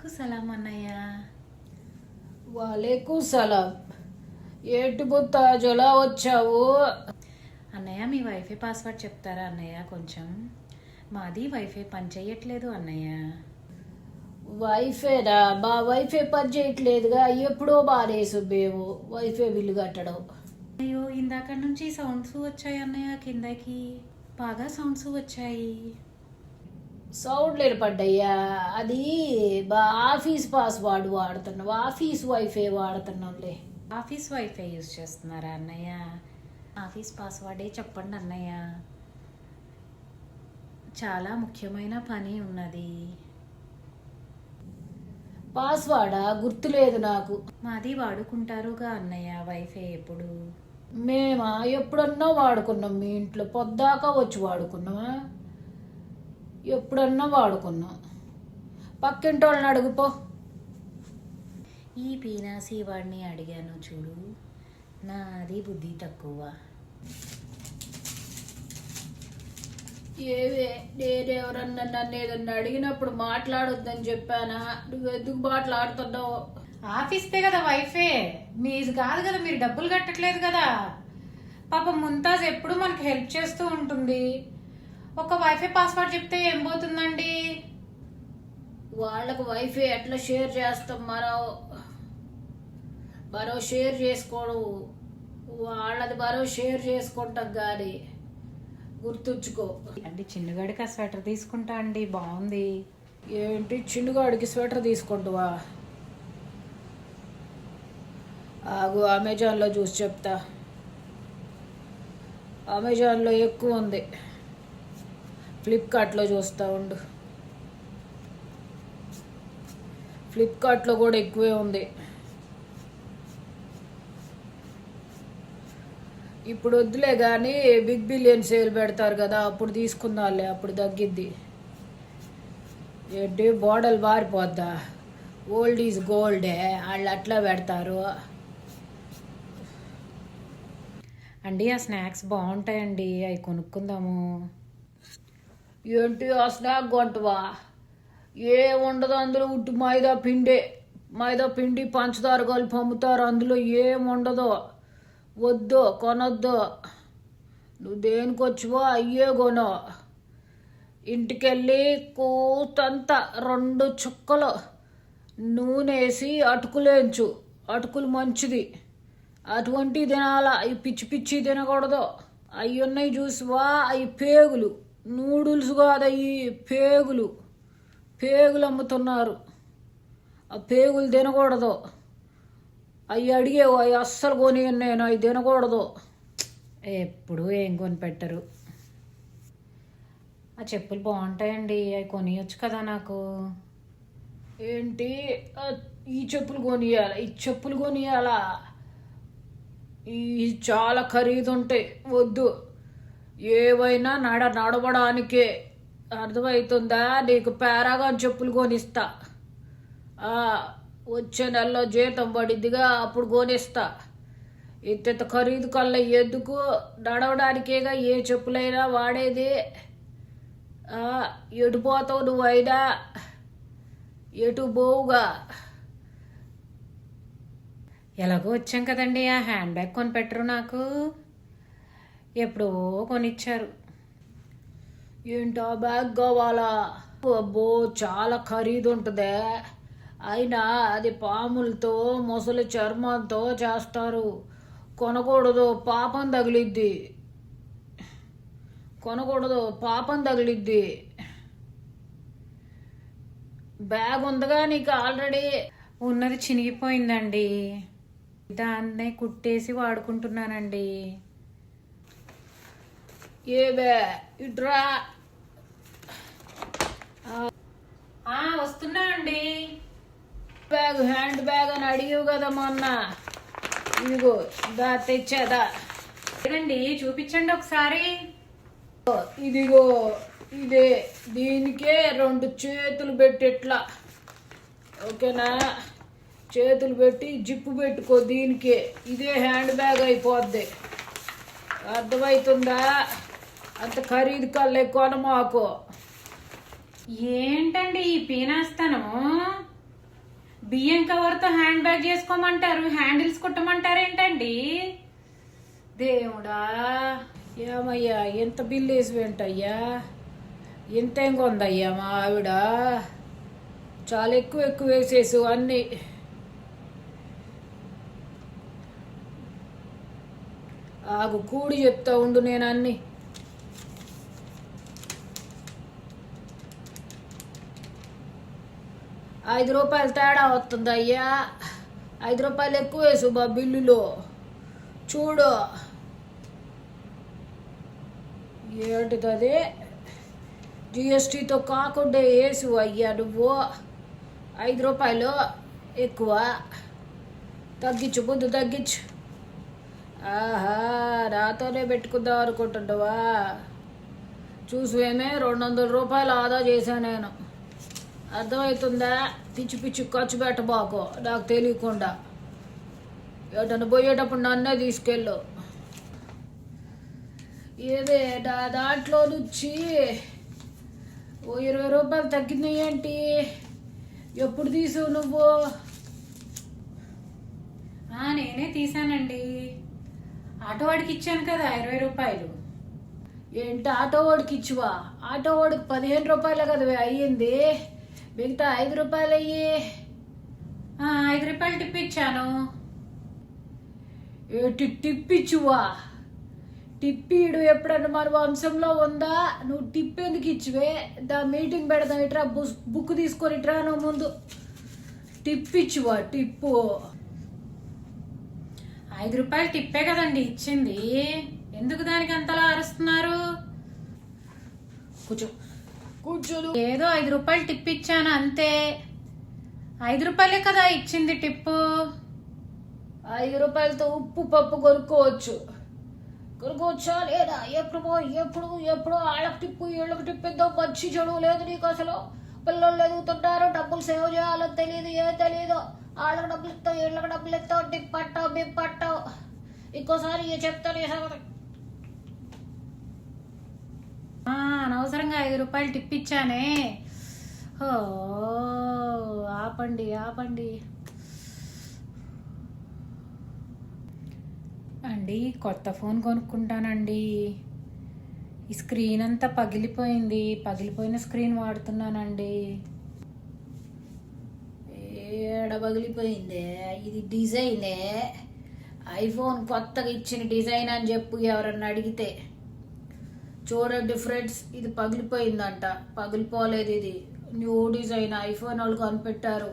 వాలేకు సలాం అన్నయ్య. వాలేకు సలాం. ఏంటి బుత్త జలా వచ్చావు? అన్నయ్య మీ వైఫై పాస్వర్డ్ చెప్తారా అన్నయ్య? కొంచెం మాది వైఫై పని చేయట్లేదు అన్నయ్య. వైఫైనా? మా వైఫై పని చేయట్లేదుగా, ఎప్పుడో బానేసు మేము వైఫై బిల్లు కట్టడం. అయ్యో ఇందాక నుంచి సౌండ్స్ వచ్చాయి అన్నయ్య, కిందకి బాగా సౌండ్స్ వచ్చాయి. సౌండ్లు ఏర్పడ్డయ్యా, అది మా ఆఫీస్ పాస్వర్డ్ వాడుతున్నాం, ఆఫీస్ వైఫై వాడుతున్నాంలే. ఆఫీస్ వైఫై యూజ్ చేస్తున్నారా అన్నయ్య? ఆఫీస్ పాస్వర్డే చెప్పండి అన్నయ్య, చాలా ముఖ్యమైన పని ఉన్నది. పాస్వర్డా? గుర్తులేదు నాకు. మాది వాడుకుంటారుగా అన్నయ్య వైఫై ఎప్పుడు. మేమా ఎప్పుడన్నా వాడుకున్నాం, మీ ఇంట్లో పొద్దాకా వచ్చి వాడుకున్నామా? ఎప్పుడన్నా వాడుకున్నాం. పక్కింటి వాళ్ళని అడుగుపో. ఈ పీనాసి వాడిని అడిగాను చూడు, నాది బుద్ధి తక్కువ. ఏవే నేనెవరన్నా నన్ను ఏదన్నా అడిగినప్పుడు మాట్లాడొద్దని చెప్పానా? నువ్వు ఎందుకు మాట్లాడుతున్నావు? ఆఫీస్దే కదా వైఫై, మీది కాదు కదా, మీరు డబ్బులు కట్టట్లేదు కదా. పాపం ముంతాజ్ ఎప్పుడు మనకి హెల్ప్ చేస్తూ ఉంటుంది. ఒక వైఫై పాస్వర్డ్ చెప్తే ఏం పోతుందండి? వాళ్ళకు వైఫై ఎట్లా షేర్ చేస్తాం? మరో షేర్ చేసుకోవడం, వాళ్ళది మరో షేర్ చేసుకుంటాం కానీ గుర్తుంచుకో. అండి చిన్నగాడికి ఆ స్వెటర్ తీసుకుంటా అండి, బాగుంది. ఏంటి చిన్నగాడికి స్వెటర్ తీసుకుంటావా? ఆగు, అమెజాన్లో చూసి చెప్తా. అమెజాన్లో ఎక్కువ ఉంది, ఫ్లిప్కార్ట్లో చూస్తూ ఉండు. ఫ్లిప్కార్ట్లో కూడా ఎక్కువే ఉంది. ఇప్పుడు వద్దులే కానీ బిగ్ బిలియన్ సేల్ పెడతారు కదా, అప్పుడు తీసుకుందాంలే, అప్పుడు తగ్గిద్ది. ఏంటి బాడలు మారిపోద్దా? ఓల్డ్ ఈజ్ గోల్డే, వాళ్ళు అట్లా పెడతారు. అండి ఆ స్నాక్స్ బాగుంటాయండి, అవి కొనుక్కుందాము. ఏంటి ఆ స్నాక్ కొంటవా? ఏముండదు అందులో, ఉట్టి మైదా పిండి పంచదార కలిపి అమ్ముతారు, అందులో ఏముండదు. వద్దు, కొనొద్దు. నువ్వు దేనికి వచ్చువో అయ్యే కొను. ఇంటికెళ్ళి కూతంతా 2 చుక్కలు నూనె వేసి అటుకులేంచు, అటుకులు మంచిది. అటువంటి తినాల, అవి పిచ్చి పిచ్చి తినకూడదు. అవి ఉన్నాయి చూసివా, అవి పేగులు, నూడిల్స్ కాదు అవి పేగులు అమ్ముతున్నారు. ఆ పేగులు తినకూడదు. అవి అడిగేవు, అవి అస్సలు కొని, నేను అవి తినకూడదు. ఎప్పుడు ఏం కొని పెట్టరు. ఆ చెప్పులు బాగుంటాయండి, అవి కొనియొచ్చు కదా నాకు. ఏంటి ఈ చెప్పులు కొనియాలా? ఈ చెప్పులు కొనియాలా? ఈ చాలా ఖరీదు ఉంటాయి, వద్దు. ఏవైనా నడవడానికే, అర్థమవుతుందా నీకు? పారాగాన్ చెప్పులు కొనిస్తా. వచ్చే నెలలో జీతం పడిద్దిగా, అప్పుడు కొనిస్తా. ఇంత ఖరీదు కల్లా ఎందుకు? నడవడానికేగా ఏ చెప్పులైనా వాడేది. ఎటు పోతావు నువ్వైనా? ఎటు పోవుగా. ఎలాగో వచ్చాం కదండి, ఆ హ్యాండ్ బ్యాగ్ కొని పెట్టరు నాకు, ఎప్పుడో కొనిచ్చారు. ఏంటో బ్యాగ్ కావాలా? అబ్బో చాలా ఖరీదు ఉంటుందే. అయినా అది పాములతో, మొసలి చర్మంతో చేస్తారు. కొనకూడదు, పాపం తగిలిద్ది. కొనకూడదు, పాపం తగిలిద్ది. బ్యాగ్ ఉందిగా నీకు ఆల్రెడీ. ఉన్నది చినిగిపోయిందండి, దాన్నే కుట్టేసి వాడుకుంటున్నానండి. ఏవే ఇట్రా. వస్తున్నా అండి. బ్యాగ్, హ్యాండ్ బ్యాగ్ అని అడిగావు కదా మొన్న, ఇదిగో దా తెచ్చేదా. లేదండి, చూపించండి ఒకసారి. ఇదిగో ఇదే, దీనికే 2 చేతులు పెట్టి ఇట్లా, ఓకేనా? చేతులు పెట్టి జిప్పు పెట్టుకో దీనికే. ఇదే హ్యాండ్ బ్యాగ్ అయిపోద్ది, అర్థమవుతుందా? అంత ఖరీదు కల్లా కొనమాకు. ఏంటండి ఈ పీనేస్తాను? బియ్యం కవర్తో హ్యాండ్ బ్యాగ్ చేసుకోమంటారు, హ్యాండిల్స్ కుట్టమంటారు ఏంటండి? దేవుడా, ఏమయ్యా ఎంత బిల్లు వేసి వెంటయ్యా? ఎంత ఏం కొందయ్యా మా ఆవిడ? చాలా ఎక్కువ ఎక్కువ వేసేసు అన్నీ. ఆగు కూడి చెప్తా ఉండు నేను అన్నీ. ₹5 తేడా వస్తుంది అయ్యా. ₹5 ఎక్కువ వేసు బా బిల్లులో. చూడు ఏంటిది అది? జిఎస్టీతో కాకుండా వేసు అయ్యా నువ్వు. ₹5 ఎక్కువ. తగ్గించు, ముందు తగ్గించు. ఆహా, నాతోనే పెట్టుకుందాం అనుకుంటుండవా? చూసువేమే, ₹200 ఆదా చేశాను నేను. అర్థమవుతుందా? పిచ్చి పిచ్చి ఖర్చు పెట్టబాకు నాకు తెలియకుండా. ఏటన్నా పోయేటప్పుడు నన్నే తీసుకెళ్ళు. ఏదే నా దాంట్లో నుంచి ఓ ₹20 తగ్గినాయి ఏంటి? ఎప్పుడు తీసావు నువ్వు? నేనే తీసానండి. ఆటో వాడికి ఇచ్చాను కదా ₹20. ఏంటి ఆటో వాడికి ఇచ్చివా? ఆటో వాడికి ₹15 కదా అయ్యింది. మిగతా ₹5 అయ్యి. ₹5 టిప్ ఇచ్చాను. ఏంటి టిప్ ఇచ్చివా? టిప్పీడు ఎప్పుడన్నా మన వంశంలో ఉందా? నువ్వు టిప్ ఎందుకు ఇచ్చివే? మీటింగ్ పెడదాం, ఇట్రా బుక్ తీసుకొని ఇట్రా. నువ్వు ముందు టిప్ ఇచ్చివా? టిప్పు ₹5 టిప్పే కదండి ఇచ్చింది. ఎందుకు దానికి అంతలా అరుస్తున్నారు? కూర్చో కూర్చోదు. ఏదో ₹5 టిప్ ఇచ్చాను అంతే. ₹5 కదా ఇచ్చింది టిప్పు. ₹5తో ఉప్పు పప్పు కొనుక్కోవచ్చా లేదా? ఎప్పుడు వాళ్ళకి టిప్పు వీళ్ళకి టిప్పు ఇద్దాం. మంచి చెడు లేదు నీకు అసలు. పిల్లలు ఎదుగుతుంటారు, డబ్బులు సేవ్ చేయాలని తెలియదు, ఏం తెలియదు. వాళ్ళకి డబ్బులు ఇస్తావు, వీళ్ళకి డబ్బులు ఇస్తావు, టిప్ పట్టావు, బిప్ పట్టావు. ఇంకోసారి చెప్తాను ఈ సంగతి. అనవసరంగా ₹5 టిప్ ఇచ్చానే. ఆపండి ఆపండి అండి. కొత్త ఫోన్ కొనుక్కుంటానండి. ఈ స్క్రీన్ అంతా పగిలిపోయింది. పగిలిపోయిన స్క్రీన్ వాడుతున్నానండి. ఏడ పగిలిపోయిందే? ఇది డిజైనే. ఐఫోన్ కొత్తగా ఇచ్చిన డిజైన్ అని చెప్పు ఎవరన్నా అడిగితే. చూడండి ఫ్రెండ్స్, ఇది పగిలిపోయిందంట. పగిలిపోలేదు, ఇది న్యూ డిజైన్. ఐఫోన్ వాళ్ళు కనిపెట్టారు.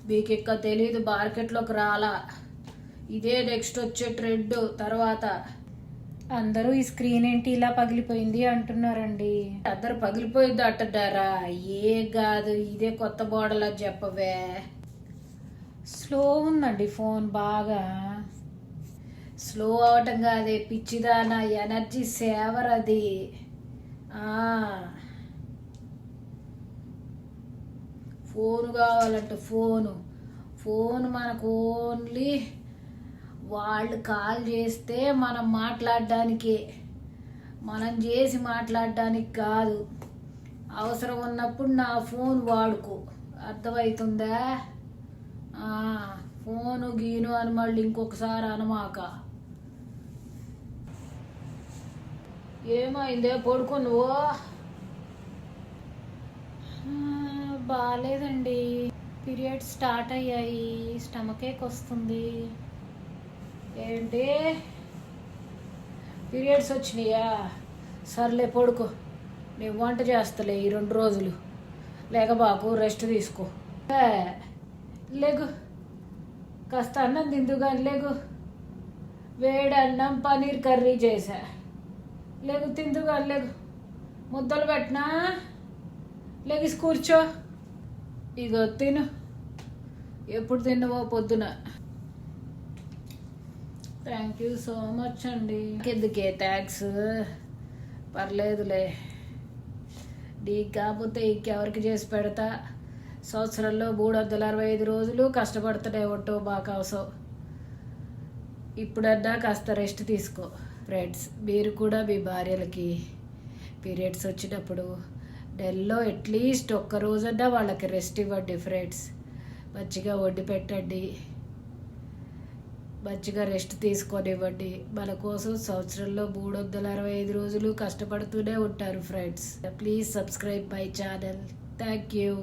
మీకు ఇంకా తెలియదు, మార్కెట్లోకి రాలా. ఇదే నెక్స్ట్ వచ్చే ట్రెండ్. తర్వాత అందరూ ఈ స్క్రీన్ ఏంటి ఇలా పగిలిపోయింది అంటున్నారండి. అందరు పగిలిపోయింది అంటున్నారా? ఏ కాదు, ఇదే కొత్త మోడల్ అని చెప్పవే. స్లో ఉందండి ఫోన్ బాగా. స్లో అవటం కాదే పిచ్చిదానా, ఎనర్జీ సేవర్ అది. ఫోను కావాలంటే ఫోన్ మనకు ఓన్లీ వాళ్ళు కాల్ చేస్తే మనం మాట్లాడడానికి, మనం చేసి మాట్లాడడానికి కాదు. అవసరం ఉన్నప్పుడు నా ఫోన్ వాడుకో. అర్థమవుతుందా? ఫోను గీను అని మళ్ళీ ఇంకొకసారి అనమాక. ఏమైందే? పడుకో నువ్వు. బాగాలేదండి. పీరియడ్స్ స్టార్ట్ అయ్యాయి. స్టమక్ ఏక్ వస్తుంది. ఏంటి పీరియడ్స్ వచ్చినాయా? సర్లే పడుకో. నేను వంట చేస్తలే ఈ 2 రోజులు. లేక బాకు రెస్ట్ తీసుకో. లేగు, కాస్త అన్నం తిందు కానీ లేగు. వేడి అన్నం పన్నీర్ కర్రీ చేసా. లేగు తిందు కానీ లేగు. ముద్దలు పెట్టినా లెగిసి కూర్చో. ఇగో తిను. ఎప్పుడు తిన్నావో పొద్దున. థ్యాంక్ యూ సో మచ్ అండి. ఎందుకే థ్యాంక్స్? పర్లేదులే. నీకు కాకపోతే ఇంకెవరికి చేసి పెడతా. సంవత్సరంలో 365 రోజులు కష్టపడుతూనే ఉంటావు మా కోసం. ఇప్పుడన్నా కాస్త రెస్ట్ తీసుకో. ఫ్రెండ్స్, మీరు కూడా మీ భార్యలకి పీరియడ్స్ వచ్చినప్పుడు నెలలో అట్లీస్ట్ ఒక్క రోజన్నా వాళ్ళకి రెస్ట్ ఇవ్వండి ఫ్రెండ్స్. మంచిగా వండి పెట్టండి, మంచిగా రెస్ట్ తీసుకొనివ్వండి. మన కోసం సంవత్సరంలో 365 రోజులు కష్టపడుతూనే ఉంటారు friends. Please subscribe my channel. Thank you.